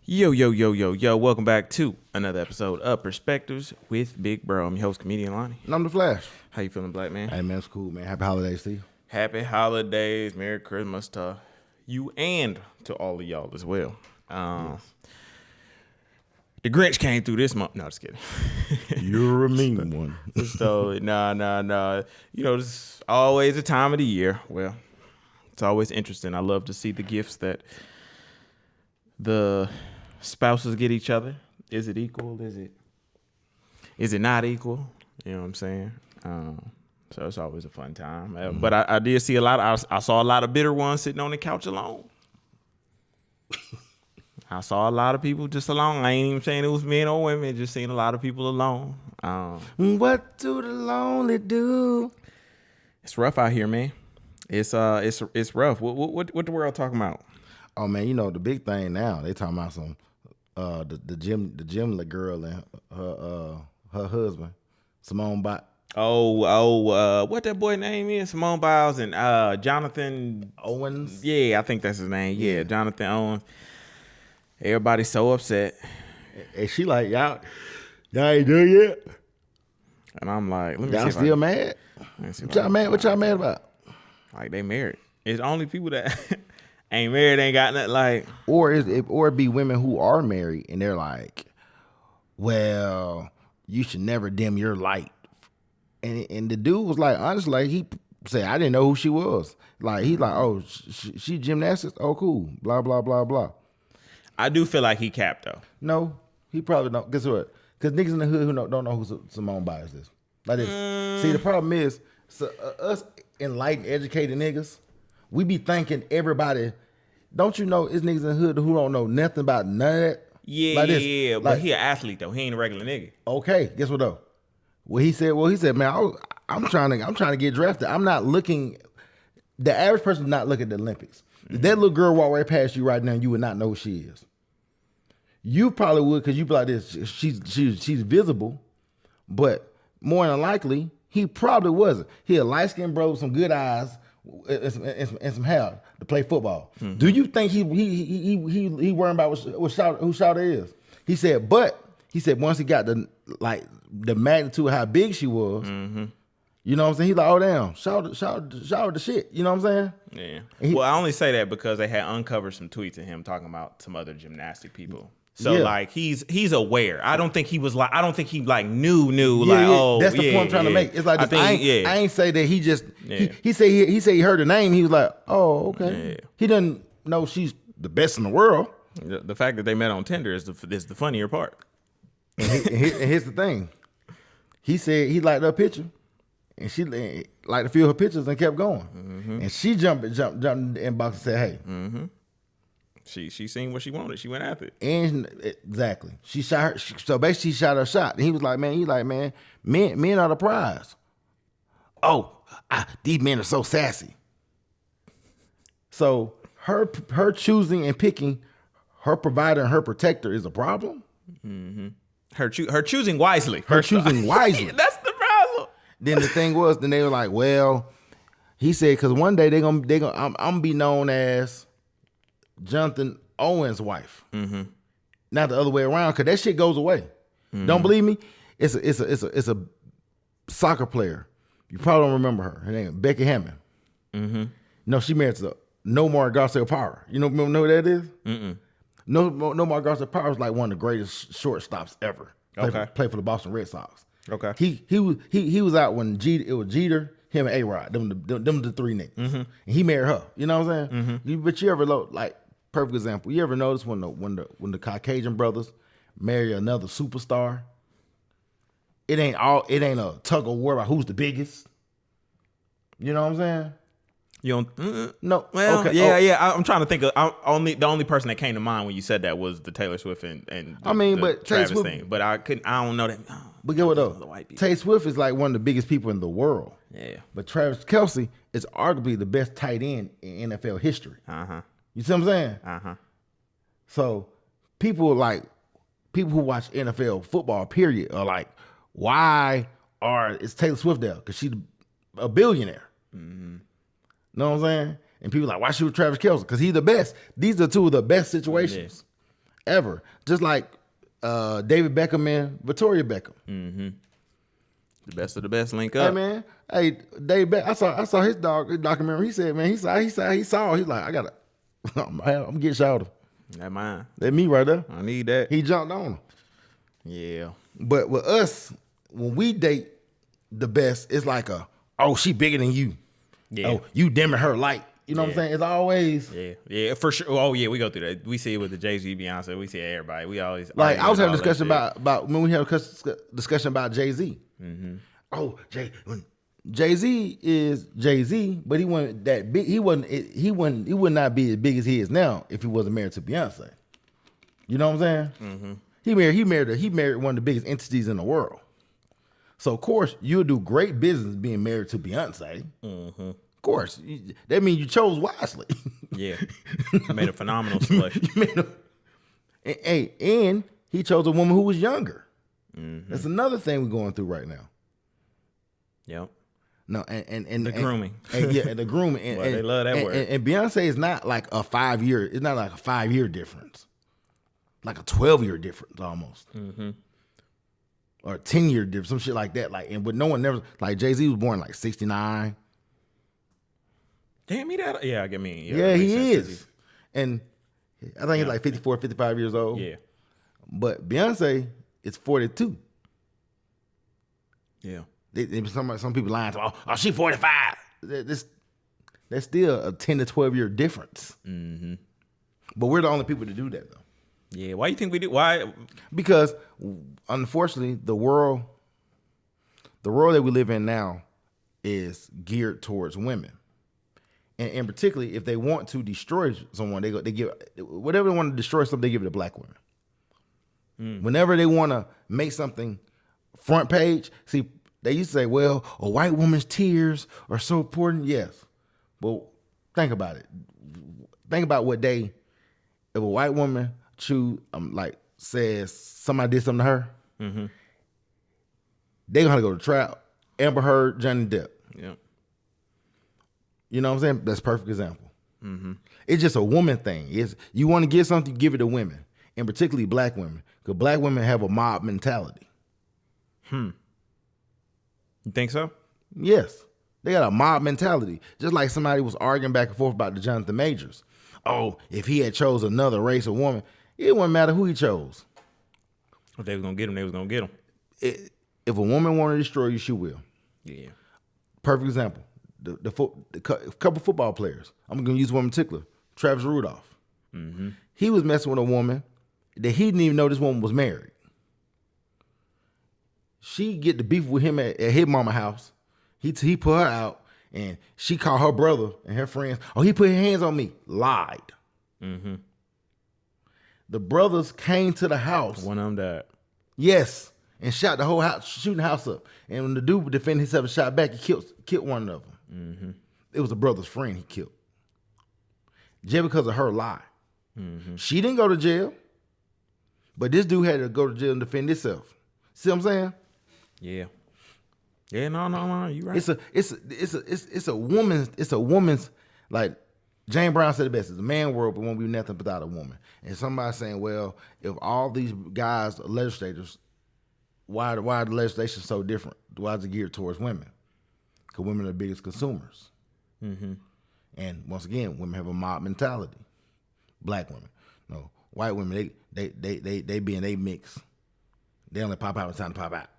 Yo, yo, yo, yo, yo. Welcome back to another episode of Perspectives with Big Bro. I'm your host, comedian Lonnie. And I'm the Flash. How you feeling, black man? Hey, man, it's cool, man. Happy holidays to you. Happy holidays. Merry Christmas to you and to all of y'all as well. The Grinch came through this month. No, just kidding. You're a mean one. So, nah. You know, it's always a time of the year. Well, it's always interesting. I love to see the gifts that the spouses get each other. Is it equal? Is it not equal? You know what I'm saying? So it's always a fun time. But I did see a lot. I saw a lot of bitter ones sitting on the couch alone. I saw a lot of people just alone. I ain't even saying it was men or women. Just seeing a lot of people alone. What do the lonely do? It's rough out here, man. It's rough. What the world talking about? Oh man, you know the big thing now. They talking about some the gym girl and her husband, Simone Biles. What that boy name is? Simone Biles and Jonathan Owens. Yeah, I think that's his name. Yeah, Jonathan Owens. Everybody's so upset. And she like, y'all ain't done yet? And I'm like, let me y'all see still mad? What y'all mad? What y'all mad about? Like they married. It's only people that ain't married ain't got nothing like. Or it be women who are married and they're like, well, you should never dim your light. And the dude was like, honestly, like he said, I didn't know who she was. Like he's like, oh, she gymnastics. Oh, cool. Blah blah blah blah. I do feel like he capped though. No, he probably don't. Guess what? Because niggas in the hood who don't know who Simone Biles is. Like this. See, the problem is, us enlightened, educated niggas, we be thinking everybody. Don't you know? It's niggas in the hood who don't know nothing about none of that. Yeah, like this. Yeah. But he an athlete though. He ain't a regular nigga. Okay, guess what though? He said, man, I'm trying to get drafted. I'm not looking. The average person does not look at the Olympics. If that little girl walk right past you right now, you would not know who she is. You probably would because you be like this. She's visible, but more than likely, he probably wasn't. He a light skinned bro with some good eyes and some hair to play football. Mm-hmm. Do you think he worrying about who Shawty is? He said once he got the magnitude of how big she was. Mm-hmm. You know what I'm saying? He's like, oh damn, shout the shit. You know what I'm saying? Yeah. I only say that because they had uncovered some tweets of him talking about some other gymnastic people. So like he's aware. I don't think he knew oh that's the point I'm trying to make. It's like I ain't say that he just he said he heard the name. He was like, oh okay. Yeah. He doesn't know she's the best in the world. The fact that they met on Tinder is the funnier part. And here's the thing. He said he liked her picture. And she liked a few of her pictures and kept going. Mm-hmm. And she jumped in the inbox and said, hey. Mm-hmm. She seen what she wanted. She went after it. And exactly. She shot her. So basically she shot her shot. And he was like, man, men are the prize. Oh, these men are so sassy. So her choosing and picking her provider and her protector is a problem? Mm-hmm. Her choosing wisely. Her choosing wisely. That's the problem. Then the thing was, then they were like, well, he said, because one day I'm gonna be known as Jonathan Owens' wife. Mm-hmm. Not the other way around, because that shit goes away. Mm-hmm. Don't believe me? It's a soccer player. You probably don't remember her. Her name is Becky Hammond. Mm-hmm. No, she married to Nomar Garcia-Parra. You know who that is? Mm-mm. Nomar Garcia-Parra was like one of the greatest shortstops ever. Played for the Boston Red Sox. Okay. He was out when it was Jeter, him and A-Rod, them the three niggas. Mm-hmm. And he married her. You know what I'm saying? Mm-hmm. But you ever perfect example, you ever notice when the Caucasian brothers marry another superstar, it ain't a tug of war about who's the biggest. You know what I'm saying? You don't? No. Well, okay. Yeah. I'm trying to think of the only person that came to mind when you said that was the Taylor Swift and the Travis Swift thing. But I don't know that. But get what though? Taylor Swift is like one of the biggest people in the world. Yeah. But Travis Kelce is arguably the best tight end in NFL history. Uh-huh. You see what I'm saying? Uh-huh. So people who watch NFL football, period, are like, why is Taylor Swift there? Because she's a billionaire. Mm-hmm. Know what I'm saying? And people are like, why shoot Travis Kelce? Because he's the best. These are two of the best situations. ever. Just like David Beckham and Victoria Beckham. The best of the best link Hey up. man, hey David Beckham. I saw his documentary. He said, man, he saw. He's like, I gotta, I'm getting shouted. That mine. That me right there. I need that. He jumped on him. Yeah. But with us, when we date the best, it's like she bigger than you. Yeah. Oh, you dimming her light. You know what I'm saying? It's always Yeah, for sure. Oh yeah, we go through that. We see it with the Jay-Z, Beyonce. We see it everybody. We always like I was having a all that discussion shit. about when we had a discussion about Jay-Z. Oh, Jay-Z is Jay-Z, but he wasn't that big. He would not be as big as he is now if he wasn't married to Beyonce. You know what I'm saying? He married one of the biggest entities in the world. So of course you'll do great business being married to Beyonce. Of course, that means you chose wisely. Yeah. I made a phenomenal selection. And he chose a woman who was younger. That's another thing we're going through right now. Yep. No, and The grooming. And the grooming. And, Well, they love that word. And Beyonce is not like a 5 year. It's not like a 5 year difference. Like a 12-year difference almost. Or a 10-year difference, some shit like that. But no one never like Jay-Z was born like 69. Damn, he that. Yeah, I mean. Yeah, that he makes sense, is. And I think he's like 54, 55 years old. Yeah. But Beyonce is 42. Yeah. Some people lying to, oh, she's 45. That's still a 10 to 12 year difference. But we're the only people to do that though. Yeah. Why you think we do? Why? Because unfortunately, the world that we live in now is geared towards women. And particularly if they want to destroy someone, they give whatever they want to destroy something, they give it to black women. Whenever they want to make something front page, see, they used to say, well, a white woman's tears are so important. Yes. But think about it. Think about what if a white woman says somebody did something to her, they gonna have to go to trial. Amber Heard, Johnny Depp. Yeah. You know what I'm saying? That's a perfect example. It's just a woman thing. You want to give something, you give it to women, and particularly black women, because black women have a mob mentality. You think so? Yes, they got a mob mentality. Just like somebody was arguing back and forth about the Jonathan Majors. Oh, if he had chose another race or woman, it wouldn't matter who he chose. If they was gonna get him, they was gonna get him. If a woman wanted to destroy you, she will. Yeah. Perfect example. The couple football players. I'm going to use one in particular. Travis Rudolph. He was messing with a woman that he didn't even know this woman was married. She get the beef with him at his mama house. He put her out, and she called her brother and her friends. Oh, he put his hands on me. Lied. The brothers came to the house. One of them died. Yes, and shot the whole house, shooting the house up. And when the dude defended himself and shot back, he killed one of them. It was a brother's friend he killed. Just because of her lie. She didn't go to jail, but this dude had to go to jail and defend himself. See what I'm saying? Yeah. Yeah. No. You right. It's a woman's like Jane Brown said it best. It's a man world, but won't be nothing without a woman. And somebody saying, well, if all these guys are legislators, why the legislation so different? Why is it geared towards women? Because women are the biggest consumers. And once again, women have a mob mentality. Black women. No, white women, they be in a mix. They only pop out when it's time to pop out.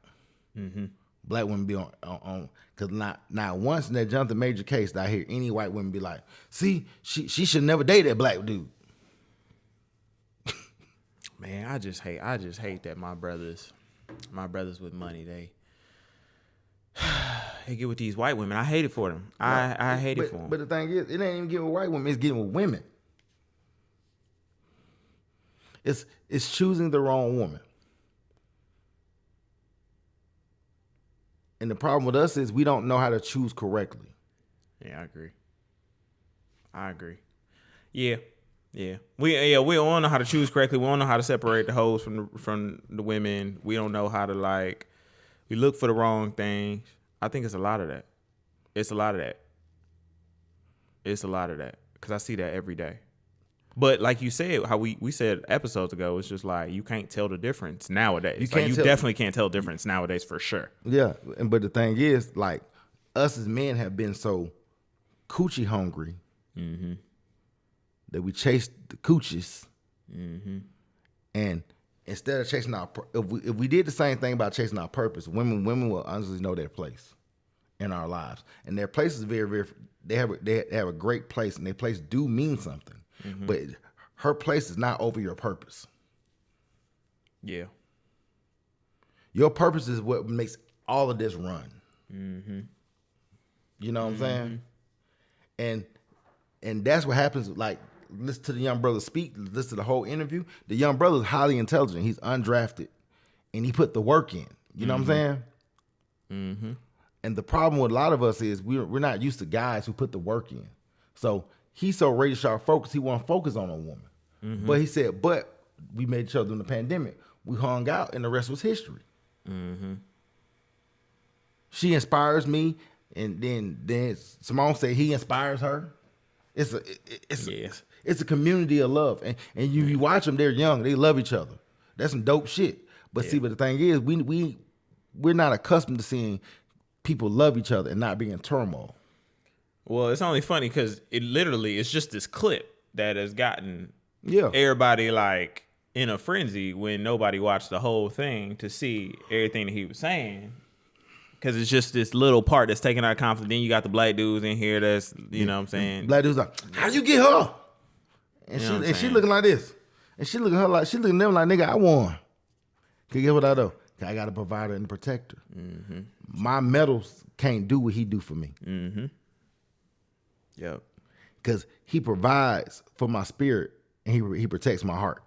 Black women be on because not once in that Jonathan Major case did I hear any white women be like, see, she should never date that black dude. Man, I just hate that my brothers with money, they get with these white women. I hate it for them. I hate it for them. But the thing is, it ain't even getting with white women, it's getting with women. It's choosing the wrong woman. And the problem with us is we don't know how to choose correctly. Yeah, I agree. Yeah. We don't know how to choose correctly. We don't know how to separate the hoes from the women. We don't know how to we look for the wrong things. I think it's a lot of that. It's a lot of that. Because I see that every day. But like you said, how we said episodes ago, it's just like you can't tell the difference nowadays. You can't you tell- definitely can't tell the difference nowadays for sure. Yeah, but the thing is, like, us as men have been so coochie hungry that we chase the coochies, and instead of chasing our, if we did the same thing about chasing our purpose, women will honestly know their place in our lives, and their place is very, very. They have a great place, and their place do mean something, but her place is not over your purpose. Yeah. Your purpose is what makes all of this run. You know what I'm saying? And that's what happens. Like, listen to the young brother speak. Listen to the whole interview. The young brother is highly intelligent. He's undrafted, and he put the work in. You know what I'm saying? And the problem with a lot of us is we're not used to guys who put the work in. So he's so razor sharp focused, he won't focus on a woman. But he said, but we made each other during the pandemic. We hung out, and the rest was history. She inspires me, and then Simone said he inspires her. It's a community of love, and you watch them. They're young. They love each other. That's some dope shit. But see, but the thing is, we're not accustomed to seeing people love each other and not be in turmoil. Well, it's only funny because it's just this clip that has gotten Yeah. everybody like in a frenzy when nobody watched the whole thing to see everything that he was saying. Because it's just this little part that's taken out of conflict. Then you got the black dudes in here that's, you know what I'm saying? Black dude's like, how you get her? And You know what I'm she saying? looking like this. And she looking at them like, nigga, I won. Can you get what I do? I got a provider and a protector. My medals can't do what he do for me. Yep. Because he provides for my spirit and he protects my heart.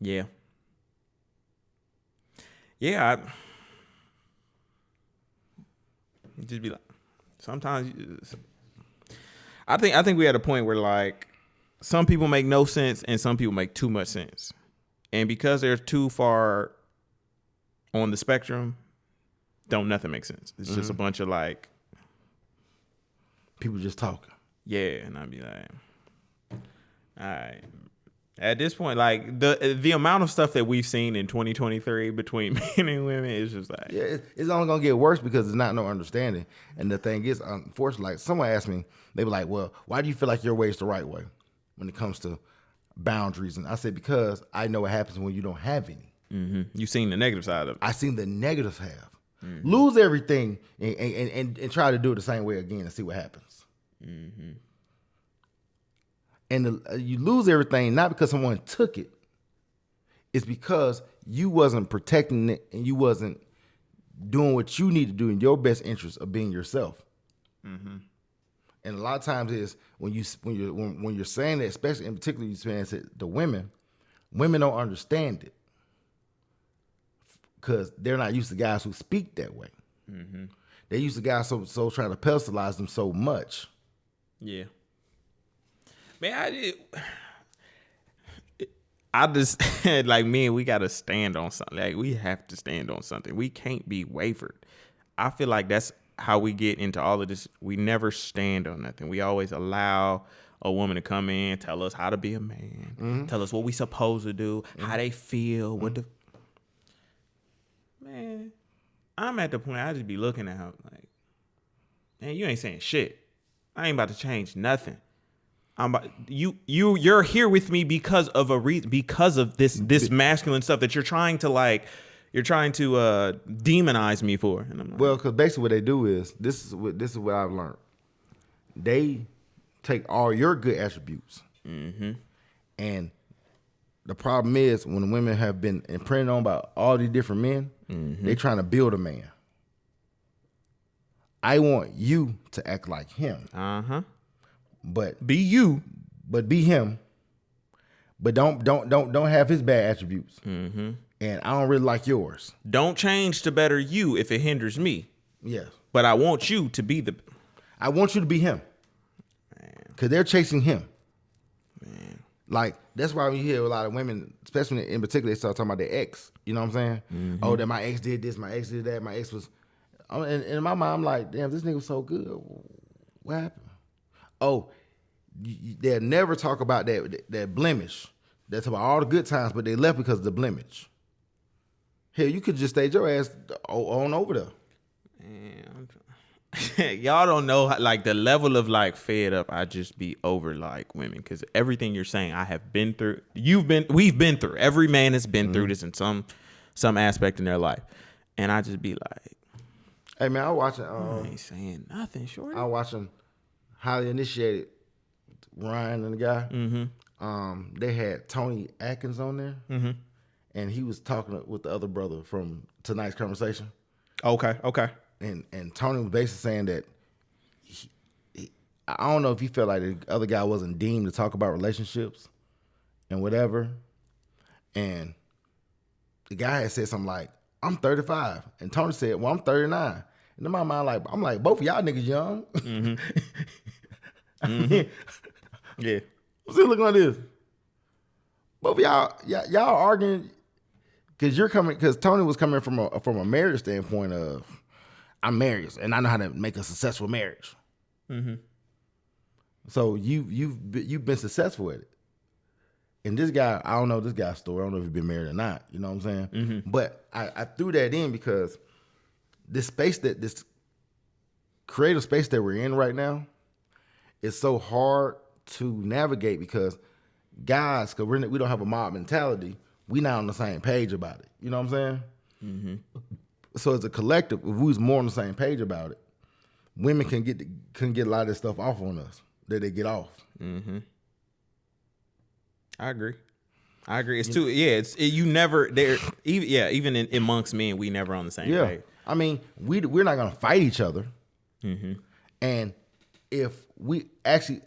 Yeah. Yeah. Just be like, sometimes I think we had a point where like some people make no sense and some people make too much sense. And because they're too far on the spectrum, don't nothing make sense. It's just a bunch of like, People just talking. yeah, and I'd be like, all right. At this point, like the amount of stuff that we've seen in 2023 between men and women is just like, Yeah, it's only gonna get worse because there's not no understanding. And the thing is, unfortunately, like someone asked me, they were like, "Well, why do you feel like your way is the right way when it comes to boundaries?" And I said, because I know what happens when you don't have any. you've seen the negative side of it. I seen the negatives have. Lose everything and try to do it the same way again and see what happens. And you lose everything not because someone took it. It's because you wasn't protecting it and you wasn't doing what you need to do in your best interest of being yourself. And a lot of times is when you're saying that, especially in particular you saying it to women don't understand it because they're not used to guys who speak that way. They're used to guys so trying to pedestalize them so much. Yeah. Man, I just like me, we gotta stand on something. Like we have to stand on something. We can't be wavered. I feel like that's how we get into all of this. We never stand on nothing. We always allow a woman to come in, tell us how to be a man, tell us what we supposed to do, how they feel, what the man. I'm at the point I just be looking at her like, man, you ain't saying shit. I ain't about to change nothing. You're here with me because of a reason, because of this masculine stuff that you're trying to demonize me for. And I'm like, Well, because basically what they do is this is what I've learned. They take all your good attributes, and the problem is when women have been imprinted on by all these different men, they trying to build a man. I want you to act like him, but be you, but be him, but don't have his bad attributes. And I don't really like yours. don't change to better you if it hinders me. Yes, But I want you to be I want you to be him, because they're chasing him. Like, that's why when you hear a lot of women, especially in particular, they start talking about their ex. You know what I'm saying? Oh, that my ex did this, my ex did that, my ex was... And in my mind, I'm like, damn, this nigga was so good. What happened? Oh, they'll never talk about that blemish. That's about all the good times, but they left because of the blemish. Hell, you could just stayed your ass on over there. Man, y'all don't know like the level of like fed up I just be over like women, because everything you're saying I have been through. We've been through. Every man has been through this in some aspect in their life, and I just be like, hey man, I watching. I ain't saying nothing, shorty. I watching Highly Initiated, Ryan and the guy. They had Tony Atkins on there, and he was talking with the other brother from tonight's conversation. Okay. And Tony was basically saying that I don't know if he felt like the other guy wasn't deemed to talk about relationships and whatever. And the guy had said something like, I'm 35. And Tony said, well, I'm 39. And in my mind, I'm like, both of y'all niggas young. I mean, Yeah. I'm still looking like this. Both of y'all arguing because Tony was coming from a marriage standpoint of, I'm married and I know how to make a successful marriage. So you've been successful at it. And this guy, I don't know this guy's story. I don't know if he's been married or not. You know what I'm saying? But I threw that in because this creative space that we're in right now is so hard to navigate because guys, because we don't have a mob mentality, we not on the same page about it. You know what I'm saying? So as a collective, if we was more on the same page about it, women can get a lot of this stuff off on us that they get off. I agree. It's too. Yeah. You never there. Even in amongst men, we never on the same page. I mean, we're not gonna fight each other. And if we actually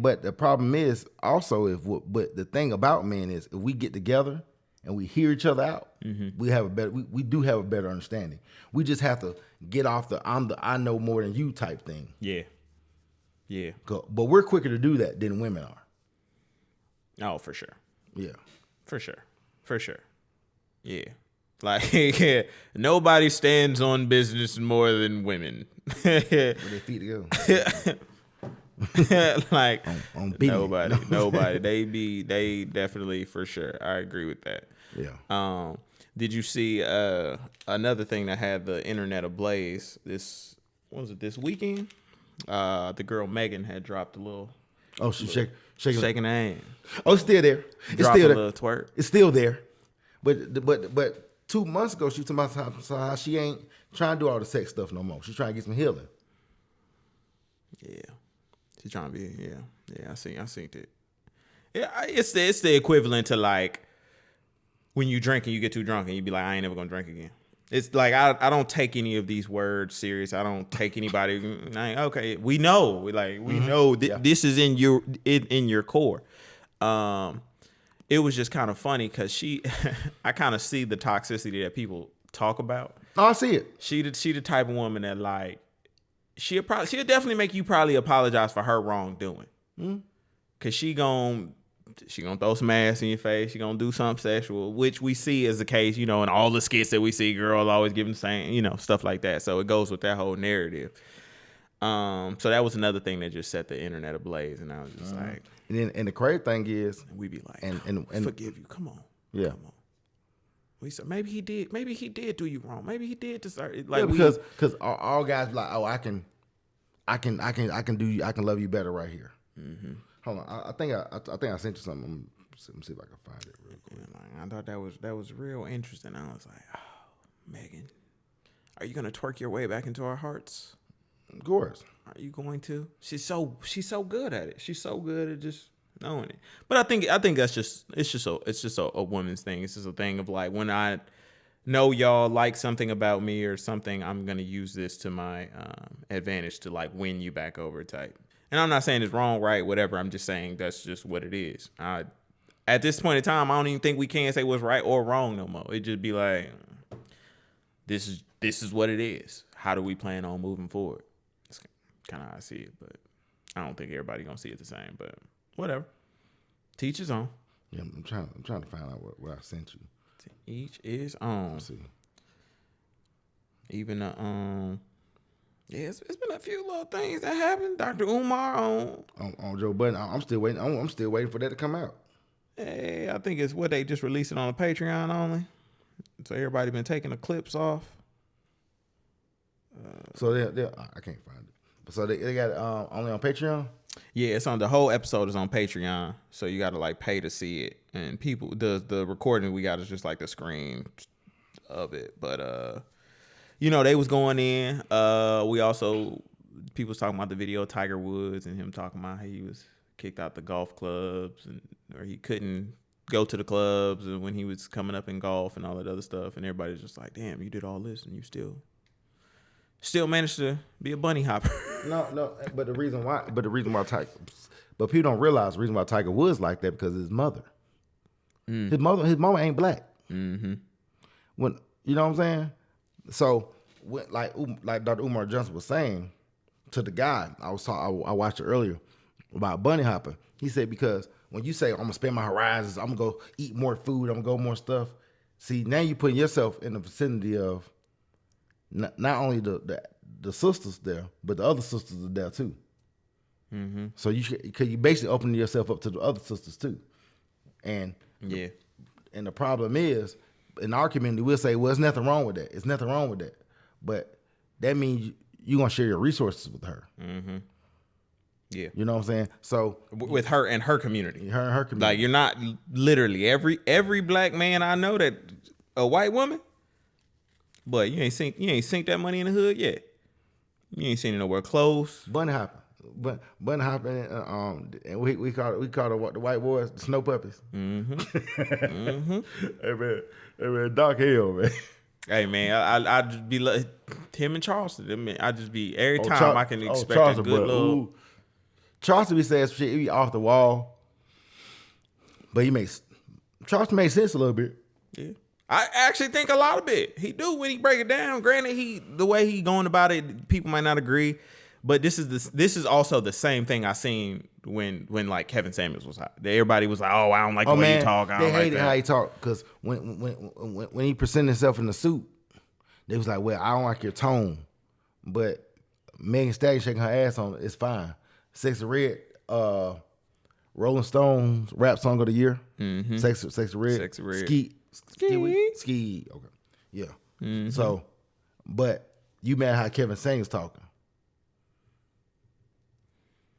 but the problem is also but the thing about men is if we get together and we hear each other out, we do have a better understanding. We just have to get off the I know more than you type thing. Yeah. But we're quicker to do that than women are. Oh, for sure. Yeah. For sure. Yeah. Like nobody stands on business more than women. With their feet together. Like on nobody. They definitely for sure. I agree with that. Yeah. Did you see another thing that had the internet ablaze? This weekend? The girl Megan had dropped a little. Oh, she's shaking her hand. Oh, it's still there. It's still there. A little twerk. It's still there. But 2 months ago, she was talking about how she ain't trying to do all the sex stuff no more. She's trying to get some healing. Yeah. She's trying to be, yeah. I seen it. Yeah, it's the equivalent to like when you drink and you get too drunk and you be like, I ain't never gonna drink again. It's like I don't take any of these words serious. I don't take anybody. Okay, we know, this is in your core. It was just kind of funny because I kind of see the toxicity that people talk about. Oh, I see it. She the type of woman that like she'll definitely make you probably apologize for her wrongdoing. Cause she gonna throw some ass in your face. She gonna do something sexual, which we see as the case, in all the skits that we see. Girls always giving the same, stuff like that. So it goes with that whole narrative. So that was another thing that just set the internet ablaze, and I was just like, and the crazy thing is, we be like, and forgive you. Come on, yeah. Come on. We said maybe he did do you wrong. Maybe he did deserve like because all guys be like, oh, I can love you better right here. Hold on, I think I sent you something. Let me see if I can find it real quick. Yeah, I thought that was real interesting. I was like, oh, Megan, are you gonna twerk your way back into our hearts? Of course. Are you going to? She's so good at it. She's so good at just knowing it. But I think that's just a woman's thing. It's just a thing of like when I know y'all like something about me or something, I'm gonna use this to my advantage to like win you back over type. And I'm not saying it's wrong, right, whatever. I'm just saying that's just what it is. At this point in time, I don't even think we can say what's right or wrong no more. It just be like, this is what it is. How do we plan on moving forward? That's kind of how I see it, but I don't think everybody gonna see it the same. But whatever, teach his own. Yeah, I'm trying to find out what I sent you. Each is own. Let's see. Even Yeah, it's been a few little things that happened. Dr. Umar on Joe Budden. I'm still waiting. I'm still waiting for that to come out. hey, I think it's what they just released it on a Patreon only. So everybody been taking the clips off. So I can't find it. So they got it only on Patreon. Yeah, it's on the whole episode is on Patreon, so you got to like pay to see it. And people, the recording we got is just like the screen of it. But you know, they was going in. We also people was talking about the video of Tiger Woods and him talking about how he was kicked out the golf clubs and or he couldn't go to the clubs and when he was coming up in golf and all that other stuff. And everybody's just like, damn, you did all this and you still managed to be a bunny hopper. No, but the reason why Tiger, but people don't realize the reason why Tiger Woods like that because of his mother. His mama ain't black. Mm-hmm. When you know what I'm saying, so when, like Dr. Umar Johnson was saying to the guy, I watched it earlier about bunny hopping. He said because when you say I'm gonna spend my horizons, I'm gonna go eat more food, I'm gonna go more stuff. See, now you putting yourself in the vicinity of not only the sisters there, but the other sisters are there too. Mm-hmm. So you basically open yourself up to the other sisters too, and yeah. And the problem is, in our community, we'll say, well, there's nothing wrong with that. It's nothing wrong with that, but that means you're gonna share your resources with her. Mm-hmm. Yeah, you know what I'm saying. So with her and her community, her community, like you're not literally every black man I know that a white woman. But you ain't sink that money in the hood yet. You ain't seen it nowhere close. Bunny hopping, bunny hopping, and we call it the white boys, the snow puppies. Mm-hmm. mm-hmm. Hey man, dark hell, man. Hey man, I just be like him and Charleston. I mean, I just be every time I can expect a good little. Charleston be saying some shit, he be off the wall, but Charleston makes sense a little bit. Yeah. I actually think a lot of it. He do when he break it down. Granted, the way he going about it, people might not agree, but this is also the same thing I seen when like Kevin Samuels was hot. Everybody was like, "Oh, I don't like the way he talk." They hated how he talk because when he presented himself in the suit, they was like, "Well, I don't like your tone," but Megan Thee Stallion shaking her ass on it, it's fine. Sexy Red, Rolling Stones rap song of the year. Mm-hmm. Sexy Red. Ski. Okay. Yeah. Mm-hmm. So, but you mad how Kevin Samuels talking?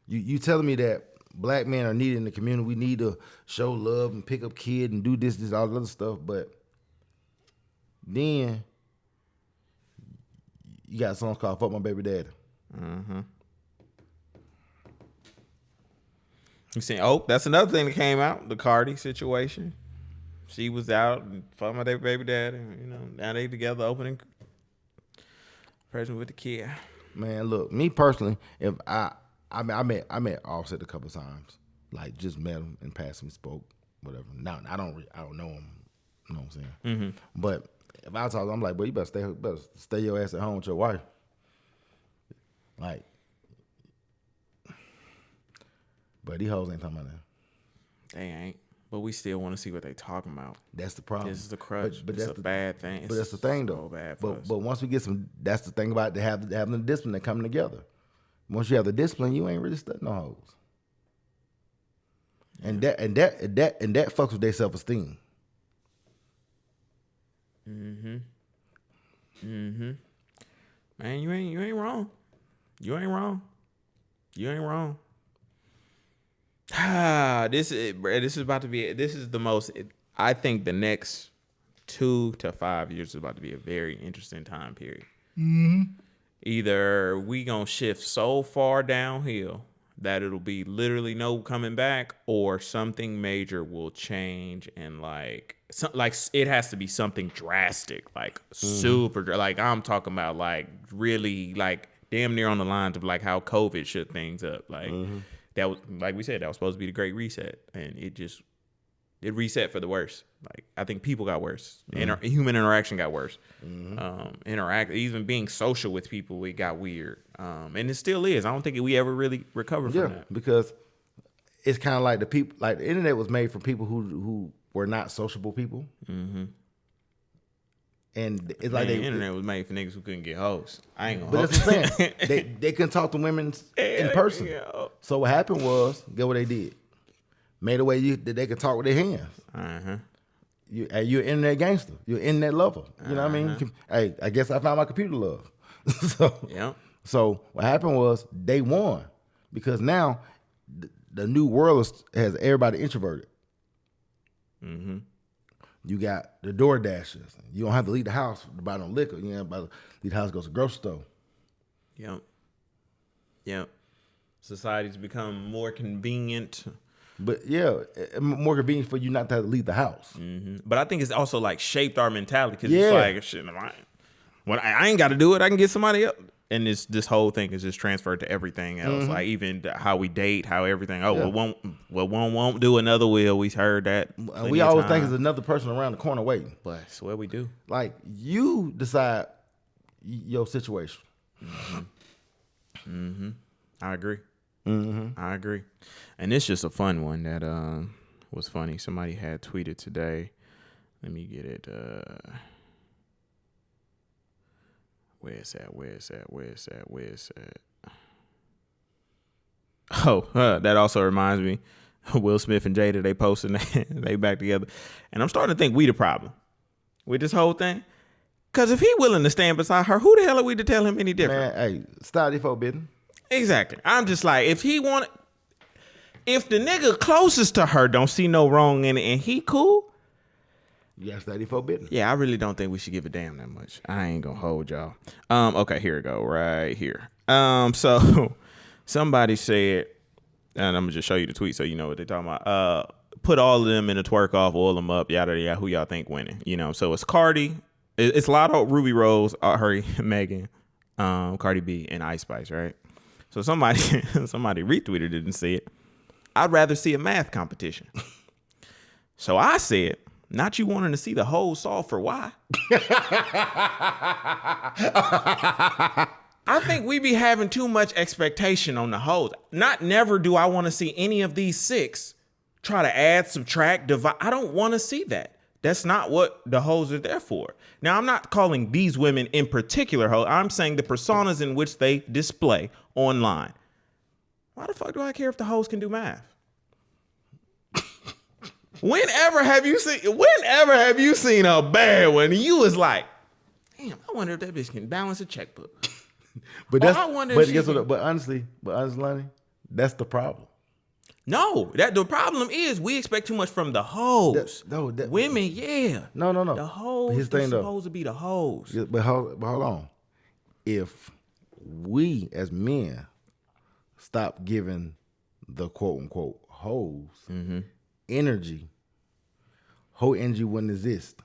You telling me that black men are needed in the community? We need to show love and pick up kids and do this, all the other stuff. But then you got a song called "Fuck My Baby Daddy." Mm-hmm. You see? Oh, that's another thing that came out. The Cardi situation. She was out and fucked my baby daddy. You know, now they together opening present with the kid. Man, look, me personally, if I met Offset a couple times, like just met him and passed him, spoke, whatever. Now I don't know him. You know what I'm saying? Mm-hmm. But if I talk, I'm like, boy, you better stay your ass at home with your wife. Like, but these hoes ain't talking about that. They ain't. But we still want to see what they talking about. That's the problem. This is the crutch. But it's a bad thing. But that's the thing, though. Bad but once we get some, that's the thing about having the discipline that coming together. Once you have the discipline, you ain't really studying no hoes. Yeah. And that fucks with their self-esteem. Mm-hmm. Mm-hmm. Man, you ain't wrong. You ain't wrong. You ain't wrong. This is about to be. This is the most. I think the next 2 to 5 years is about to be a very interesting time period. Mm-hmm. Either we gonna shift so far downhill that it'll be literally no coming back, or something major will change, and like it has to be something drastic, like super. Like I'm talking about, like really, like damn near on the lines of like how COVID shook things up, like. Mm-hmm. That was, like we said, that was supposed to be the great reset, and it reset for the worse. Like I think people got worse, human interaction got worse. Mm-hmm. Even being social with people, it got weird, and it still is. I don't think we ever really recovered from that, because it's kind of like the people, like the internet was made for people who were not sociable people, mm-hmm. And it's Like like the internet was made for niggas who couldn't get hoes. I ain't gonna. but that's what I'm saying. They couldn't talk to women in person. Yeah. So what happened was, get what they did. Made a way that they could talk with their hands. You're an internet gangster. You're an internet lover. You know what I mean? Hey, I guess I found my computer love. So what happened was they won because now the new world has everybody introverted. You got the door dashers. You don't have to leave the house to buy no liquor. You know, leave the house, go to the grocery store. Yep. Society's become more convenient. But yeah, more convenient for you not to have to leave the house. But I think it's also like shaped our mentality because it's like, shit, I ain't got to do it. I can get somebody else. And this whole thing is just transferred to everything else, like even how we date, how everything. One won't do, another will. We heard that. We always think there's another person around the corner waiting. But it's what we do. Like you decide your situation. I agree. I agree. And it's just a fun one that was funny. Somebody had tweeted today. Let me get it. Where is that? Oh, that also reminds me. Will Smith and Jada, they posting they back together. And I'm starting to think we the problem with this whole thing. Because if he willing to stand beside her, who the hell are we to tell him any different? Man, hey, stop the forbidden. Exactly. I'm just like, if the nigga closest to her don't see no wrong in it and he cool, you got study forbidden. Yeah, I really don't think we should give a damn that much. I ain't gonna hold y'all. Okay, here we go, right here. So somebody said, and I'm gonna just show you the tweet so you know what they're talking about. Put all of them in a twerk off, oil them up, yada yada. Who y'all think winning? You know, so it's Cardi, it's Lotto, Ruby Rose, Hurry, Megan, Cardi B, and Ice Spice, right? So somebody retweeted it and said, I'd rather see a math competition. So I said, not you wanting to see the whole solve for why. I think we be having too much expectation on the hoes. Not never do I want to see any of these 6 try to add, subtract, divide. I don't want to see that. That's not what the hoes are there for. Now, I'm not calling these women in particular hoes. I'm saying the personas in which they display online. Why the fuck do I care if the hoes can do math? Whenever have you seen a bad one? And you was like, damn, I wonder if that bitch can balance a checkbook. But honestly, Lonnie, that's the problem. No, the problem is we expect too much from the hoes. Women, yeah. No. The hoes are supposed to be the hoes. Yeah, but hold on. If we as men stop giving the quote unquote hoes energy, whole energy wouldn't exist.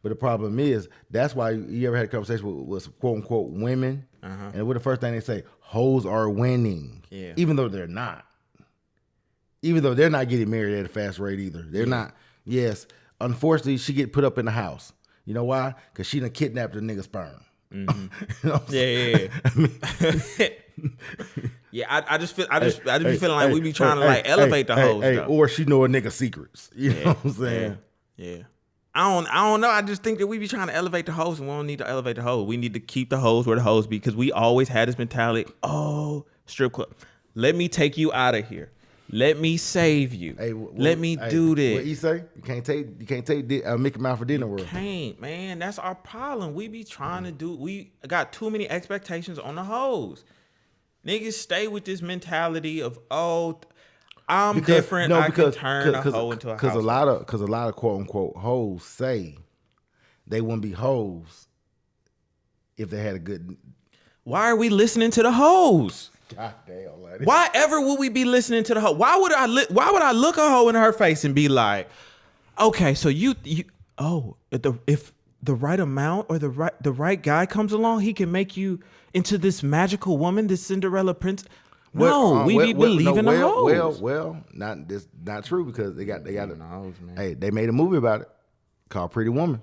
But the problem is, that's why you ever had a conversation with quote unquote women, and what the first thing they say, hoes are winning, even though they're not. Even though they're not getting married at a fast rate either. They're not. Yes, unfortunately, she get put up in the house. You know why? Because she done kidnapped a nigga's sperm. You know I just be feeling like we be trying to elevate the hoes. Or she know a nigga's secrets. You know what I'm saying? Yeah. I don't know. I just think that we be trying to elevate the hoes, and we don't need to elevate the hoes. We need to keep the hoes where the hoes be, because we always had this mentality. Oh, strip club. Let me take you out of here. Let me save you. Let me do this. What you say? You can't take Mickey Mouse for dinner world. Can't, man. That's our problem. We be trying to do. We got too many expectations on the hoes. Niggas stay with this mentality of I'm different. I can turn a hoe into a house. Because a lot of quote unquote hoes say they wouldn't be hoes if they had a good. Why are we listening to the hoes? God damn, lady. Why ever would we be listening to the hoe? Why would I look a hoe in her face and be like, okay, so if the right amount or the right guy comes along, he can make you into this magical woman, this Cinderella prince. No, we be believing the hoes. Not true, because they got the hoes, man. Hey, they made a movie about it called Pretty Woman.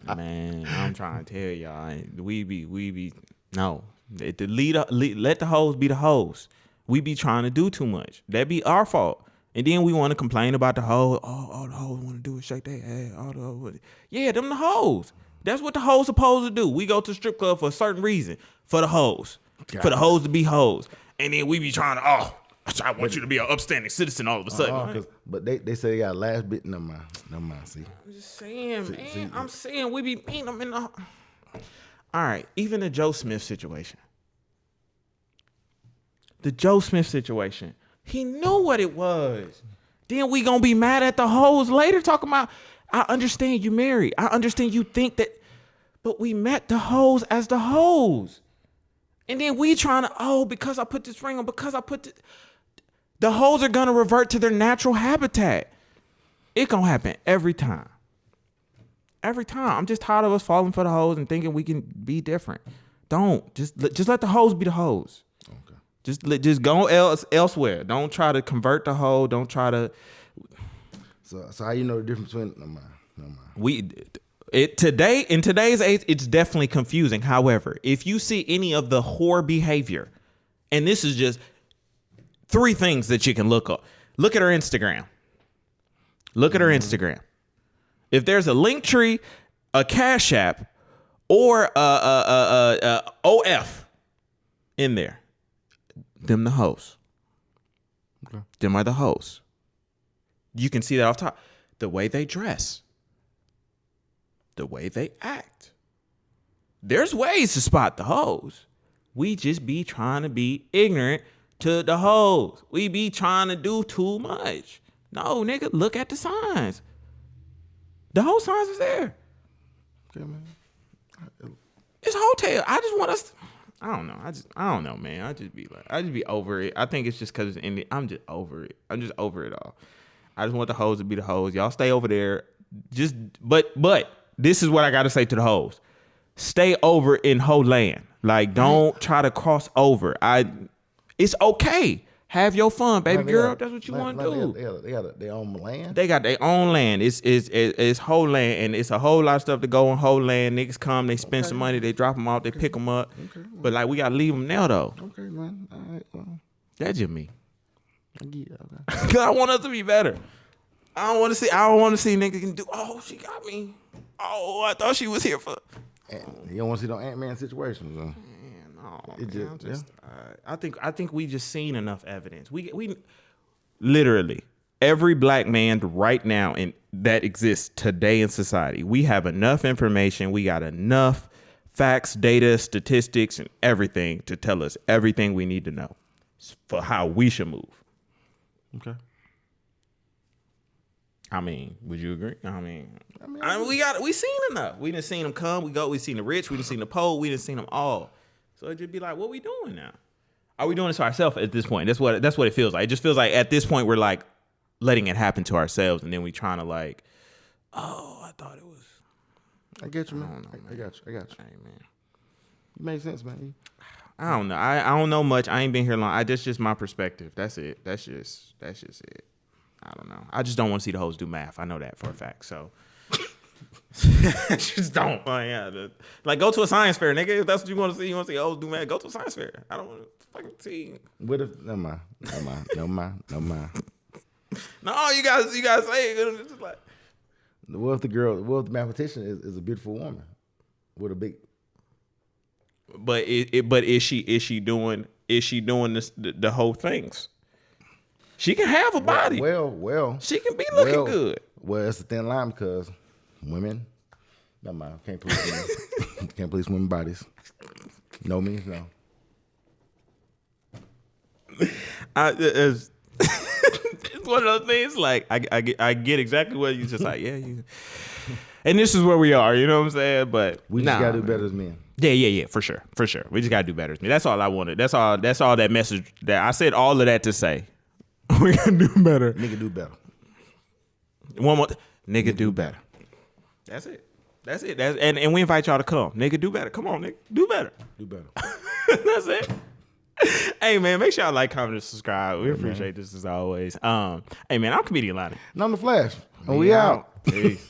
Man, I'm trying to tell y'all, we be no. Let the hoes be the hoes. We be trying to do too much. That be our fault. And then we want to complain about the hoes. Oh, all the hoes want to do is shake their ass. All the hoes. Yeah, them the hoes. That's what the hoes supposed to do. We go to the strip club for a certain reason. For the hoes. For the hoes to be hoes. And then we be trying to, I want you to be an upstanding citizen all of a sudden. But they say they got last bit. Never mind. See. I'm just saying, man. I'm saying we be beating them in the... All right, even the Joe Smith situation. The Joe Smith situation. He knew what it was. Then we gonna be mad at the hoes later talking about, I understand you married. I understand you think that, but we met the hoes as the hoes. And then we trying to, because I put this ring on, because I put the hoes are gonna revert to their natural habitat. It gonna happen every time. Every time. I'm just tired of us falling for the hoes and thinking we can be different. Don't. Just let the hoes be the hoes. Okay. Just go elsewhere. Don't try to convert the hoe. Don't try to. So how you know the difference between? No mind. In today's age, it's definitely confusing. However, if you see any of the whore behavior, and this is just 3 things that you can look up. Look at her Instagram. Look at her Instagram. If there's a Linktree, a Cash App, or a OF in there, them the hoes. Okay. Them are the hoes. You can see that off top. The way they dress. The way they act. There's ways to spot the hoes. We just be trying to be ignorant to the hoes. We be trying to do too much. No, nigga, look at the signs. The whole signs is there. Okay, man. It's hotel. I just want us. I don't know. I don't know, man. I just be over it. I think it's just because it's Indian. I'm just over it. I'm just over it all. I just want the hoes to be the hoes. Y'all stay over there. But this is what I got to say to the hoes. Stay over in hoe land. Like, don't try to cross over. It's okay. Have your fun, baby girl. That's what you want to do. They got their own land. They got their own land. It's whole land, and it's a whole lot of stuff to go on whole land. Niggas come, they spend some money, they drop them off, they pick them up. Okay, well. But like, we gotta leave them now though. Okay, man. All right. Well, that's just me. Okay. Cause I want us to be better. I don't want to see niggas can do. Oh, she got me. Oh, I thought she was here for. You don't want to see no Ant-Man situations, though. I think we just seen enough evidence. We literally every black man right now that exists today in society. We have enough information. We got enough facts, data, statistics, and everything to tell us everything we need to know for how we should move. Okay. I mean, would you agree? I mean, we seen enough. We done seen them come. We seen the rich. We done seen the poor. We done seen them all. So it just be like, what we doing now? Are we doing this to ourselves at this point? That's what it feels like. It just feels like at this point we're like letting it happen to ourselves, and then we trying to like, I thought it was. I get you, man. I got you. Hey, man. You make sense, man. I don't know. I don't know much. I ain't been here long. That's just my perspective. That's it. That's just it. I don't know. I just don't want to see the hoes do math. I know that for a fact. So. Just don't. Like, go to a science fair, nigga. If that's what you want to see, you want to see hoes do math, go to a science fair. I don't want to fucking see. What if? Never mind. No, you guys say it. It's just like, what if the mathematician is a beautiful woman with a big? But is she doing this, the whole things? She can have a body. Well. She can be looking good. Well, it's a thin line because women. Never mind. Can't police women. Can't police women's bodies. No means no. It's one of those things. Like I get exactly what you just like. Yeah, you. And this is where we are. You know what I'm saying? But we just gotta do better as men. Yeah, for sure. We just gotta do better as men. That's all I wanted. That's all that message that I said. All of that to say. We gotta do better. Nigga do better. One more. Nigga do better. That's it. And we invite y'all to come. Nigga do better. Come on, nigga. Do better. That's it. Hey, man, make sure y'all like, comment, and subscribe. We appreciate this as always. Hey, man, I'm Comedian Lonnie. And I'm The Flash. And we out. Peace.